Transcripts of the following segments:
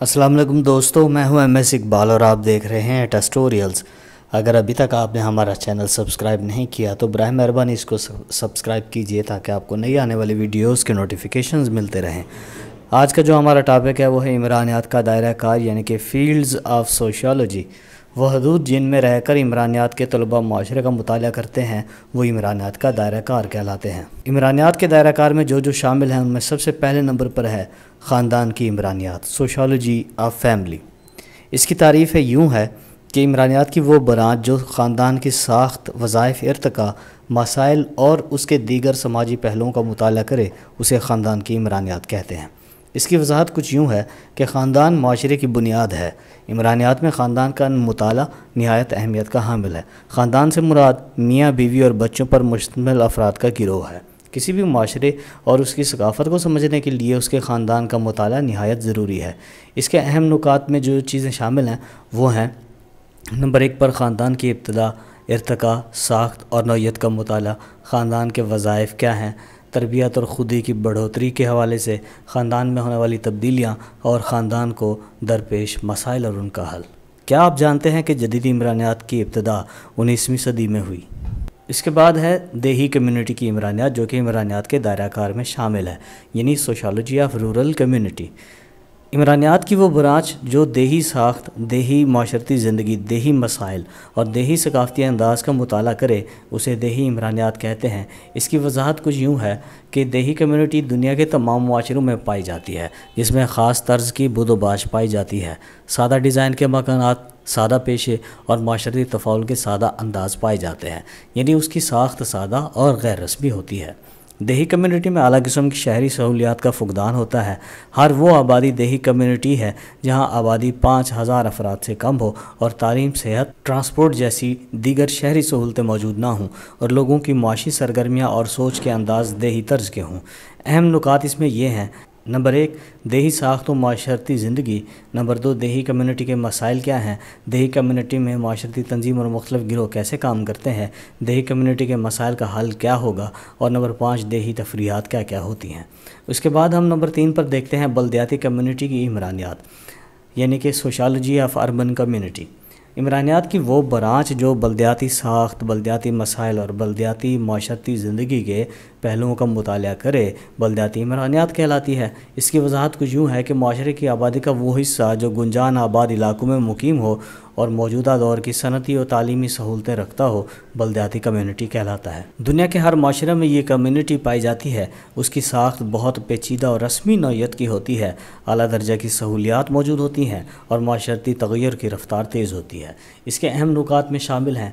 السلام علیکم دوستو، میں ہوں ایم ایس اقبال اور آپ دیکھ رہے ہیں ٹسٹوریلز۔ اگر ابھی تک آپ نے ہمارا چینل سبسکرائب نہیں کیا تو براہ مہربانی اس کو سبسکرائب کیجئے تاکہ آپ کو نئی آنے والی ویڈیوز کے نوٹیفیکیشنز ملتے رہیں۔ آج کا جو ہمارا ٹاپک ہے وہ ہے عمرانیات کا دائرہ کار، یعنی کہ فیلڈز آف سوشیالوجی۔ وہ حدود جن میں رہ کر عمرانیات کے طلباء معاشرے کا مطالعہ کرتے ہیں وہ عمرانیات کا دائرہ کار کہلاتے ہیں۔ عمرانیات کے دائرہ کار میں جو شامل ہیں ان میں سب سے پہلے نمبر پر ہے خاندان کی عمرانیات، سوشیالوجی آف فیملی۔ اس کی تعریف یوں ہے کہ عمرانیات کی وہ برانچ جو خاندان کی ساخت، وظائف، ارتقاء، مسائل اور اس کے دیگر سماجی پہلوؤں کا مطالعہ کرے اسے خاندان کی عمرانیات کہتے ہیں۔ اس کی وضاحت کچھ یوں ہے کہ خاندان معاشرے کی بنیاد ہے۔ عمرانیات میں خاندان کا مطالعہ نہایت اہمیت کا حامل ہے۔ خاندان سے مراد میاں بیوی اور بچوں پر مشتمل افراد کا گروہ ہے۔ کسی بھی معاشرے اور اس کی ثقافت کو سمجھنے کے لیے اس کے خاندان کا مطالعہ نہایت ضروری ہے۔ اس کے اہم نکات میں جو چیزیں شامل ہیں وہ ہیں: نمبر 1 پر خاندان کی ابتدا، ارتقاء، ساخت اور نوعیت کا مطالعہ، خاندان کے وظائف کیا ہیں، تربیت اور خودی کی بڑھوتری کے حوالے سے خاندان میں ہونے والی تبدیلیاں اور خاندان کو درپیش مسائل اور ان کا حل۔ کیا آپ جانتے ہیں کہ جدید عمرانیات کی ابتدا 19ویں صدی میں ہوئی؟ اس کے بعد ہے دیہی کمیونٹی کی عمرانیات، جو کہ عمرانیات کے دائرہ کار میں شامل ہے، یعنی سوشیالوجی آف رورل کمیونٹی۔ عمرانیات کی وہ برانچ جو دیہی ساخت، دیہی معاشرتی زندگی، دیہی مسائل اور دیہی ثقافتی انداز کا مطالعہ کرے اسے دیہی عمرانیات کہتے ہیں۔ اس کی وضاحت کچھ یوں ہے کہ دیہی کمیونٹی دنیا کے تمام معاشروں میں پائی جاتی ہے، جس میں خاص طرز کی بود و باش پائی جاتی ہے، سادہ ڈیزائن کے مکانات، سادہ پیشے اور معاشرتی تفاعل کے سادہ انداز پائے جاتے ہیں، یعنی اس کی ساخت سادہ اور غیر رسمی ہوتی ہے۔ دیہی کمیونٹی میں اعلیٰ قسم کی شہری سہولیات کا فقدان ہوتا ہے۔ ہر وہ آبادی دیہی کمیونٹی ہے جہاں آبادی 5000 افراد سے کم ہو اور تعلیم، صحت، ٹرانسپورٹ جیسی دیگر شہری سہولتیں موجود نہ ہوں اور لوگوں کی معاشی سرگرمیاں اور سوچ کے انداز دیہی طرز کے ہوں۔ اہم نکات اس میں یہ ہیں: نمبر 1 دیہی ساخت و معاشرتی زندگی۔ نمبر 2 دیہی کمیونٹی کے مسائل کیا ہیں، دیہی کمیونٹی میں معاشرتی تنظیم اور مختلف گروہ کیسے کام کرتے ہیں، دیہی کمیونٹی کے مسائل کا حل کیا ہوگا، اور نمبر 5 دیہی تفریحات کیا کیا ہوتی ہیں۔ اس کے بعد ہم نمبر 3 پر دیکھتے ہیں بلدیاتی کمیونٹی کی عمرانیات، یعنی کہ سوشیالوجی آف اربن کمیونٹی۔ عمرانیات کی وہ برانچ جو بلدیاتی ساخت، بلدیاتی مسائل اور بلدیاتی معاشرتی زندگی کے پہلوؤں کا مطالعہ کرے بلدیاتی عمرانیات کہلاتی ہے۔ اس کی وضاحت کچھ یوں ہے کہ معاشرے کی آبادی کا وہ حصہ جو گنجان آباد علاقوں میں مقیم ہو اور موجودہ دور کی صنعتی اور تعلیمی سہولتیں رکھتا ہو بلدیاتی کمیونٹی کہلاتا ہے۔ دنیا کے ہر معاشرے میں یہ کمیونٹی پائی جاتی ہے۔ اس کی ساخت بہت پیچیدہ اور رسمی نوعیت کی ہوتی ہے، اعلیٰ درجہ کی سہولیات موجود ہوتی ہیں اور معاشرتی تغیر کی رفتار تیز ہوتی ہے۔ اس کے اہم نکات میں شامل ہیں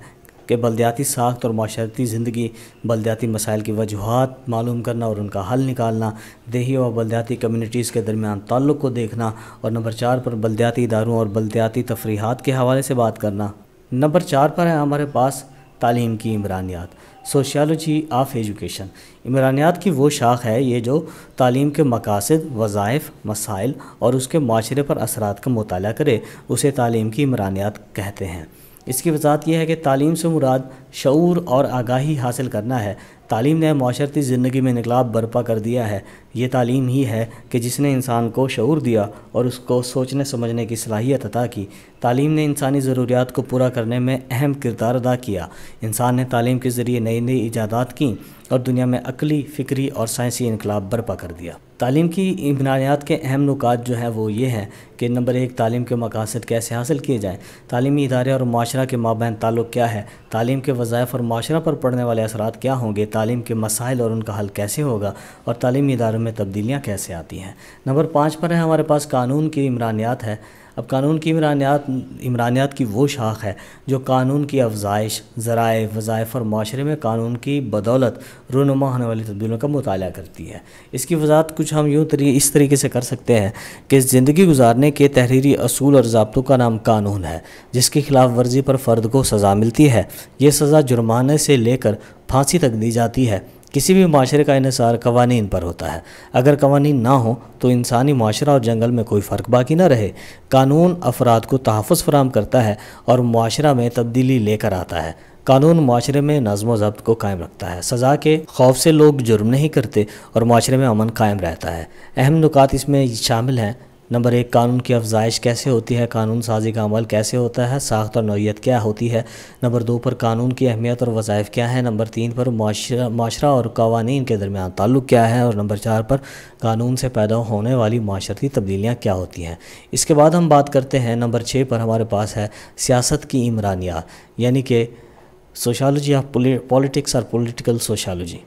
کہ بلدیاتی ساخت اور معاشرتی زندگی، بلدیاتی مسائل کی وجوہات معلوم کرنا اور ان کا حل نکالنا، دیہی اور بلدیاتی کمیونٹیز کے درمیان تعلق کو دیکھنا، اور نمبر 4 پر بلدیاتی اداروں اور بلدیاتی تفریحات کے حوالے سے بات کرنا۔ نمبر 4 پر ہے ہمارے پاس تعلیم کی عمرانیات، سوشیالوجی آف ایجوکیشن۔ عمرانیات کی وہ شاخ ہے یہ جو تعلیم کے مقاصد، وظائف، مسائل اور اس کے معاشرے پر اثرات کا مطالعہ کرے اسے تعلیم کی عمرانیات کہتے ہیں۔ اس کی وضاحت یہ ہے کہ تعلیم سے مراد شعور اور آگاہی حاصل کرنا ہے۔ تعلیم نے معاشرتی زندگی میں انقلاب برپا کر دیا ہے۔ یہ تعلیم ہی ہے کہ جس نے انسان کو شعور دیا اور اس کو سوچنے سمجھنے کی صلاحیت عطا کی۔ تعلیم نے انسانی ضروریات کو پورا کرنے میں اہم کردار ادا کیا۔ انسان نے تعلیم کے ذریعے نئی نئی ایجادات کیں اور دنیا میں عقلی، فکری اور سائنسی انقلاب برپا کر دیا۔ تعلیم کی عمرانیات کے اہم نکات جو ہیں وہ یہ ہیں کہ نمبر 1 تعلیم کے مقاصد کیسے حاصل کیے جائیں، تعلیمی ادارے اور معاشرہ کے مابین تعلق کیا ہے، تعلیم کے وظائف اور معاشرہ پر پڑنے والے اثرات کیا ہوں گے، تعلیم کے مسائل اور ان کا حل کیسے ہوگا، اور تعلیمی اداروں میں تبدیلیاں کیسے آتی ہیں۔ نمبر 5 پر ہے ہمارے پاس قانون کی عمرانیات ہے۔ اب قانون کی عمرانیات کی وہ شاخ ہے جو قانون کی افزائش، ذرائع، وظائف اور معاشرے میں قانون کی بدولت رونما ہونے والی تبدیلیوں کا مطالعہ کرتی ہے۔ اس کی وضاحت کچھ ہم اس طریقے سے کر سکتے ہیں کہ زندگی گزارنے کے تحریری اصول اور ضابطوں کا نام قانون ہے، جس کی خلاف ورزی پر فرد کو سزا ملتی ہے۔ یہ سزا جرمانے سے لے کر پھانسی تک دی جاتی ہے۔ کسی بھی معاشرے کا انحصار قوانین پر ہوتا ہے۔ اگر قوانین نہ ہوں تو انسانی معاشرہ اور جنگل میں کوئی فرق باقی نہ رہے۔ قانون افراد کو تحفظ فراہم کرتا ہے اور معاشرہ میں تبدیلی لے کر آتا ہے۔ قانون معاشرے میں نظم و ضبط کو قائم رکھتا ہے۔ سزا کے خوف سے لوگ جرم نہیں کرتے اور معاشرے میں امن قائم رہتا ہے۔ اہم نکات اس میں شامل ہیں: نمبر 1 قانون کی افزائش کیسے ہوتی ہے، قانون سازی کا عمل کیسے ہوتا ہے، ساخت اور نوعیت کیا ہوتی ہے۔ نمبر 2 پر قانون کی اہمیت اور وظائف کیا ہیں۔ نمبر 3 پر معاشرہ اور قوانین کے درمیان تعلق کیا ہے، اور نمبر 4 پر قانون سے پیدا ہونے والی معاشرتی تبدیلیاں کیا ہوتی ہیں۔ اس کے بعد ہم بات کرتے ہیں نمبر 6 پر ہمارے پاس ہے سیاست کی عمرانیات، یعنی کہ سوشالوجی آف پولیٹکس اور پولیٹیکل سوشالوجی۔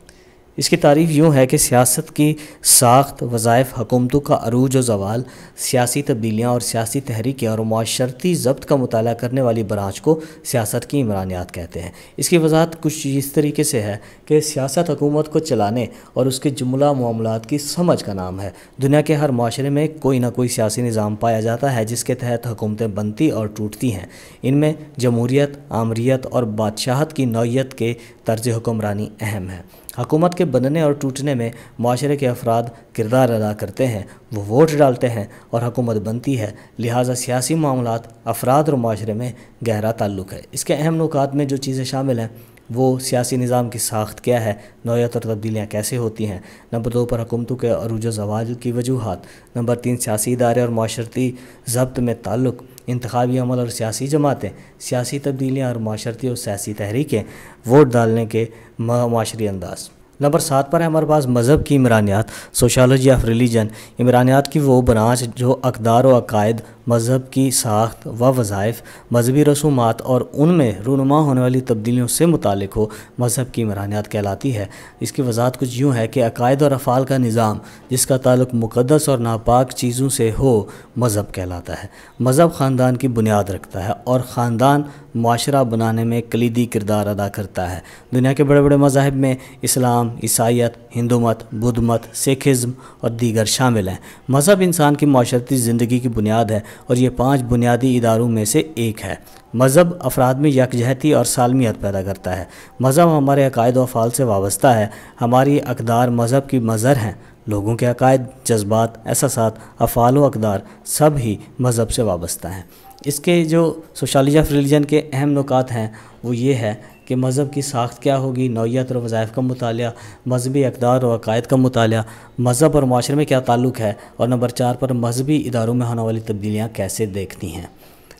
اس کی تعریف یوں ہے کہ سیاست کی ساخت، وظائف، حکومتوں کا عروج و زوال، سیاسی تبدیلیاں اور سیاسی تحریکیں اور معاشرتی ضبط کا مطالعہ کرنے والی برانچ کو سیاست کی عمرانیات کہتے ہیں۔ اس کی وضاحت کچھ اس طریقے سے ہے کہ سیاست حکومت کو چلانے اور اس کے جملہ معاملات کی سمجھ کا نام ہے۔ دنیا کے ہر معاشرے میں کوئی نہ کوئی سیاسی نظام پایا جاتا ہے جس کے تحت حکومتیں بنتی اور ٹوٹتی ہیں۔ ان میں جمہوریت، آمریت اور بادشاہت کی نوعیت کے طرز حکمرانی اہم ہے۔ حکومت کے بننے اور ٹوٹنے میں معاشرے کے افراد کردار ادا کرتے ہیں، وہ ووٹ ڈالتے ہیں اور حکومت بنتی ہے، لہٰذا سیاسی معاملات افراد اور معاشرے میں گہرا تعلق ہے۔ اس کے اہم نکات میں جو چیزیں شامل ہیں وہ سیاسی نظام کی ساخت کیا ہے، نوعیت اور تبدیلیاں کیسے ہوتی ہیں۔ نمبر 2 پر حکومتوں کے عروج و زوال کی وجوہات۔ نمبر 3 سیاسی ادارے اور معاشرتی ضبط میں تعلق، انتخابی عمل اور سیاسی جماعتیں، سیاسی تبدیلیاں اور معاشرتی اور سیاسی تحریکیں، ووٹ ڈالنے کے معاشری انداز۔ نمبر 7 پر ہے ہمارے پاس مذہب کی عمرانیات، سوشالوجی آف ریلیجن۔ عمرانیات کی وہ برانچ جو اقدار و عقائد، مذہب کی ساخت و وظائف، مذہبی رسومات اور ان میں رونما ہونے والی تبدیلیوں سے متعلق ہو، مذہب کی عمرانیات کہلاتی ہے۔ اس کی وضاحت کچھ یوں ہے کہ عقائد اور افعال کا نظام جس کا تعلق مقدس اور ناپاک چیزوں سے ہو، مذہب کہلاتا ہے۔ مذہب خاندان کی بنیاد رکھتا ہے اور خاندان معاشرہ بنانے میں کلیدی کردار ادا کرتا ہے۔ دنیا کے بڑے بڑے مذاہب میں اسلام، عیسائیت، ہندو مت، بدھ مت، سکھزم اور دیگر شامل ہیں۔ مذہب انسان کی معاشرتی زندگی کی بنیاد ہے اور یہ 5 بنیادی اداروں میں سے ایک ہے۔ مذہب افراد میں یکجہتی اور سالمیت پیدا کرتا ہے۔ مذہب ہمارے عقائد و افعال سے وابستہ ہے۔ ہماری اقدار مذہب کی مظہر ہیں۔ لوگوں کے عقائد، جذبات، احساسات، افعال و اقدار سب ہی مذہب سے وابستہ ہیں۔ اس کے جو سوشالوجی آف ریلیجن کے اہم نکات ہیں وہ یہ ہے کہ مذہب کی ساخت کیا ہوگی، نوعیت اور وظائف کا مطالعہ، مذہبی اقدار اور عقائد کا مطالعہ، مذہب اور معاشرے میں کیا تعلق ہے، اور نمبر 4 پر مذہبی اداروں میں ہونے والی تبدیلیاں کیسے دیکھتی ہیں۔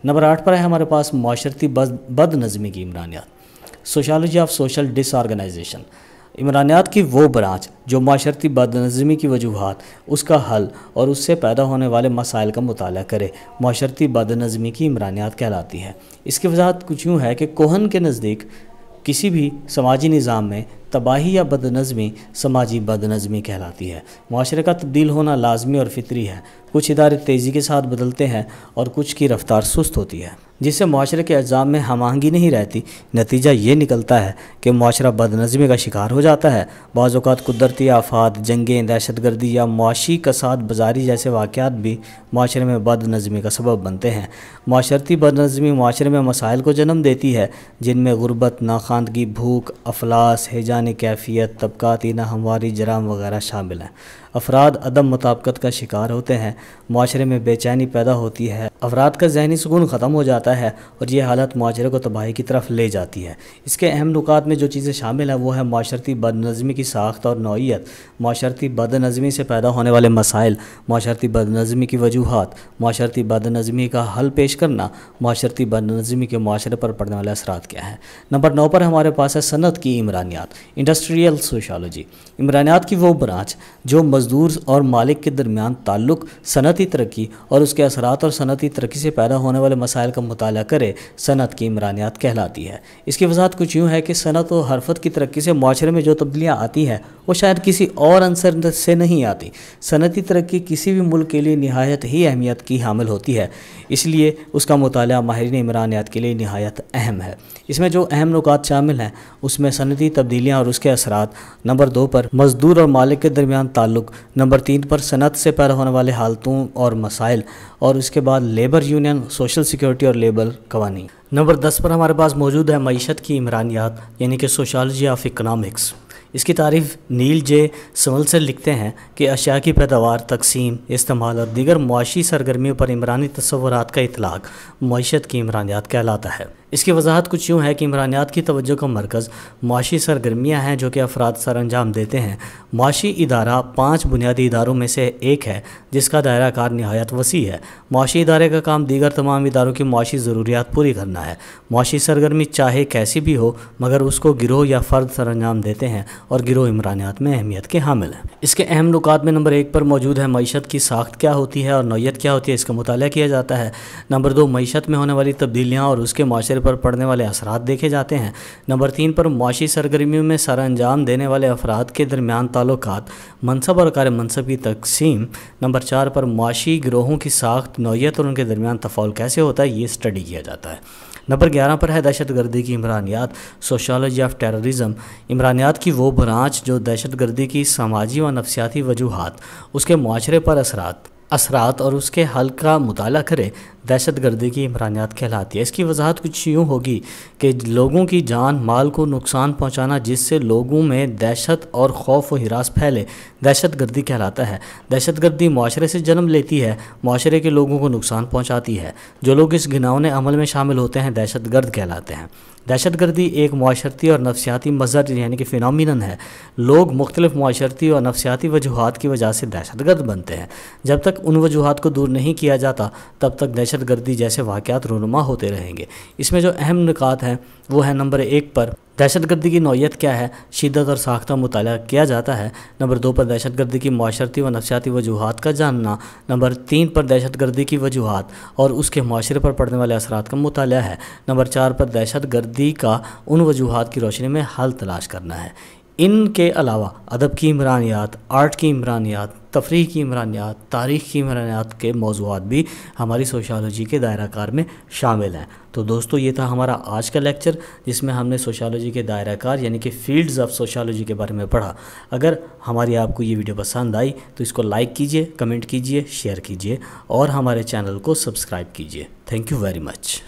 نمبر 8 پر ہے ہمارے پاس معاشرتی بد نظمی کی عمرانیات، sociology of social disorganisation. عمرانیات کی وہ برانچ جو معاشرتی بد نظمی کی وجوہات، اس کا حل اور اس سے پیدا ہونے والے مسائل کا مطالعہ کرے، معاشرتی بد نظمی کی عمرانیات کہلاتی ہے۔ اس کی وضاحت کچھ یوں ہے کہ کوہن کے نزدیک کسی بھی سماجی نظام میں تباہی یا بد نظمی سماجی بد نظمی کہلاتی ہے۔ معاشرے کا تبدیل ہونا لازمی اور فطری ہے۔ کچھ ادارے تیزی کے ساتھ بدلتے ہیں اور کچھ کی رفتار سست ہوتی ہے، جس سے معاشرے کے اجزاء میں ہم آہنگی نہیں رہتی۔ نتیجہ یہ نکلتا ہے کہ معاشرہ بد نظمی کا شکار ہو جاتا ہے۔ بعض اوقات قدرتی آفات، جنگیں، دہشت گردی یا معاشی کساد بازاری جیسے واقعات بھی معاشرے میں بد نظمی کا سبب بنتے ہیں۔ معاشرتی بد نظمی معاشرے میں مسائل کو جنم دیتی ہے جن میں غربت، ناخواندگی، بھوک، افلاس، ہیجانی کیفیت، طبقاتی ناہمواری، جرائم وغیرہ شامل ہیں۔ افراد عدم مطابقت کا شکار ہوتے ہیں، معاشرے میں بے چینی پیدا ہوتی ہے، افراد کا ذہنی سکون ختم ہو جاتا ہے اور یہ حالت معاشرے کو تباہی کی طرف لے جاتی ہے۔ اس کے اہم نکات میں جو چیزیں شامل ہیں وہ ہے معاشرتی بد نظمی کی ساخت اور نوعیت، معاشرتی بد نظمی سے پیدا ہونے والے مسائل، معاشرتی بد نظمی کی وجوہات، معاشرتی بد نظمی کا حل پیش کرنا، معاشرتی بد نظمی کے معاشرے پر پڑنے والے اثرات کیا ہیں۔ نمبر 9 پر ہمارے پاس ہے صنعت کی عمرانیات، انڈسٹریل سوشالوجی۔ عمرانیات کی وہ برانچ جو مزدور اور مالک کے درمیان تعلق، صنعتی ترقی اور اس کے اثرات اور صنعتی ترقی سے پیدا ہونے والے مسائل کا مطالعہ کرے، صنعت کی عمرانیات کہلاتی ہے۔ اس کی وضاحت کچھ یوں ہے کہ صنعت و حرفت کی ترقی سے معاشرے میں جو تبدیلیاں آتی ہیں وہ شاید کسی اور عنصر سے نہیں آتی۔ صنعتی ترقی کسی بھی ملک کے لیے نہایت ہی اہمیت کی حامل ہوتی ہے، اس لیے اس کا مطالعہ ماہرین عمرانیات کے لیے نہایت اہم ہے۔ اس میں جو اہم نکات شامل ہیں اس میں صنعتی تبدیلیاں اور اس کے اثرات، نمبر 2 پر مزدور اور مالک کے درمیان تعلق، نمبر 3 پر صنعت سے پیدا ہونے والے حالتوں اور مسائل، اور اس کے بعد لیبر یونین، سوشل سیکیورٹی اور لیبر قوانین۔ نمبر 10 پر ہمارے پاس موجود ہے معیشت کی عمرانیات، یعنی کہ سوشالوجی آف اکنامکس۔ اس کی تعریف نیل جے سملسر لکھتے ہیں کہ اشیاء کی پیداوار، تقسیم، استعمال اور دیگر معاشی سرگرمیوں پر عمرانی تصورات کا اطلاق معیشت کی عمرانیات کہلاتا ہے۔ اس کی وضاحت کچھ یوں ہے کہ عمرانیات کی توجہ کا مرکز معاشی سرگرمیاں ہیں جو کہ افراد سر انجام دیتے ہیں۔ معاشی ادارہ 5 بنیادی اداروں میں سے ایک ہے جس کا دائرہ کار نہایت وسیع ہے۔ معاشی ادارے کا کام دیگر تمام اداروں کی معاشی ضروریات پوری کرنا ہے۔ معاشی سرگرمی چاہے کیسی بھی ہو مگر اس کو گروہ یا فرد سر انجام دیتے ہیں اور گروہ عمرانیات میں اہمیت کے حامل ہیں۔ اس کے اہم نکات میں نمبر 1 پر موجود ہے معیشت کی ساخت کیا ہوتی ہے اور نوعیت کیا ہوتی ہے، اس کا مطالعہ کیا جاتا ہے۔ نمبر 2 معیشت میں ہونے والی تبدیلیاں اور اس کے معاشرے پر پڑنے والے اثرات دیکھے جاتے ہیں۔ نمبر 3 پر معاشی سرگرمیوں میں سر انجام دینے والے افراد کے درمیان تعلقات، منصب اور کار منصب کی تقسیم۔ نمبر 4 پر معاشی گروہوں کی ساخت، نوعیت اور ان کے درمیان تفاعل کیسے ہوتا ہے، یہ اسٹڈی کیا جاتا ہے۔ نمبر 11 پر ہے دہشت گردی کی عمرانیات، سوشالوجی آف ٹیررزم۔ عمرانیات کی وہ برانچ جو دہشت گردی کی سماجی و نفسیاتی وجوہات، اس کے معاشرے پر اثرات اور اس کے حل کا مطالعہ کرے، دہشت گردی کی عمرانیات کہلاتی ہے۔ اس کی وضاحت کچھ یوں ہوگی کہ لوگوں کی جان مال کو نقصان پہنچانا جس سے لوگوں میں دہشت اور خوف و ہراس پھیلے، دہشت گردی کہلاتا ہے۔ دہشت گردی معاشرے سے جنم لیتی ہے، معاشرے کے لوگوں کو نقصان پہنچاتی ہے۔ جو لوگ اس گھناؤنے عمل میں شامل ہوتے ہیں دہشت گرد کہلاتے ہیں۔ دہشت گردی ایک معاشرتی اور نفسیاتی مظہر یعنی کہ فینومینن ہے۔ لوگ مختلف معاشرتی اور نفسیاتی وجوہات کی وجہ سے دہشت گرد بنتے ہیں۔ جب تک ان وجوہات کو دور نہیں کیا جاتا تب تک دہشت گردی جیسے واقعات رونما ہوتے رہیں گے۔ اس میں جو اہم نکات ہیں وہ ہے نمبر 1 پر دہشت گردی کی نوعیت کیا ہے، شدت اور ساختہ مطالعہ کیا جاتا ہے۔ نمبر 2 پر دہشت گردی کی معاشرتی و نفسیاتی وجوہات کا جاننا۔ نمبر 3 پر دہشت گردی کی وجوہات اور اس کے معاشرے پر پڑنے والے اثرات کا مطالعہ ہے۔ نمبر 4 پر دہشت گردی کا ان وجوہات کی روشنی میں حل تلاش کرنا ہے۔ ان کے علاوہ ادب کی عمرانیات، آرٹ کی عمرانیات، تفریح کی عمرانیات، تاریخ کی عمرانیات کے موضوعات بھی ہماری سوشالوجی کے دائرہ کار میں شامل ہیں۔ تو دوستو یہ تھا ہمارا آج کا لیکچر جس میں ہم نے سوشالوجی کے دائرہ کار یعنی کہ فیلڈز آف سوشالوجی کے بارے میں پڑھا۔ اگر ہماری آپ کو یہ ویڈیو پسند آئی تو اس کو لائک کیجئے، کمنٹ کیجئے، شیئر کیجئے اور ہمارے چینل کو سبسکرائب کیجئے۔ Thank you very much.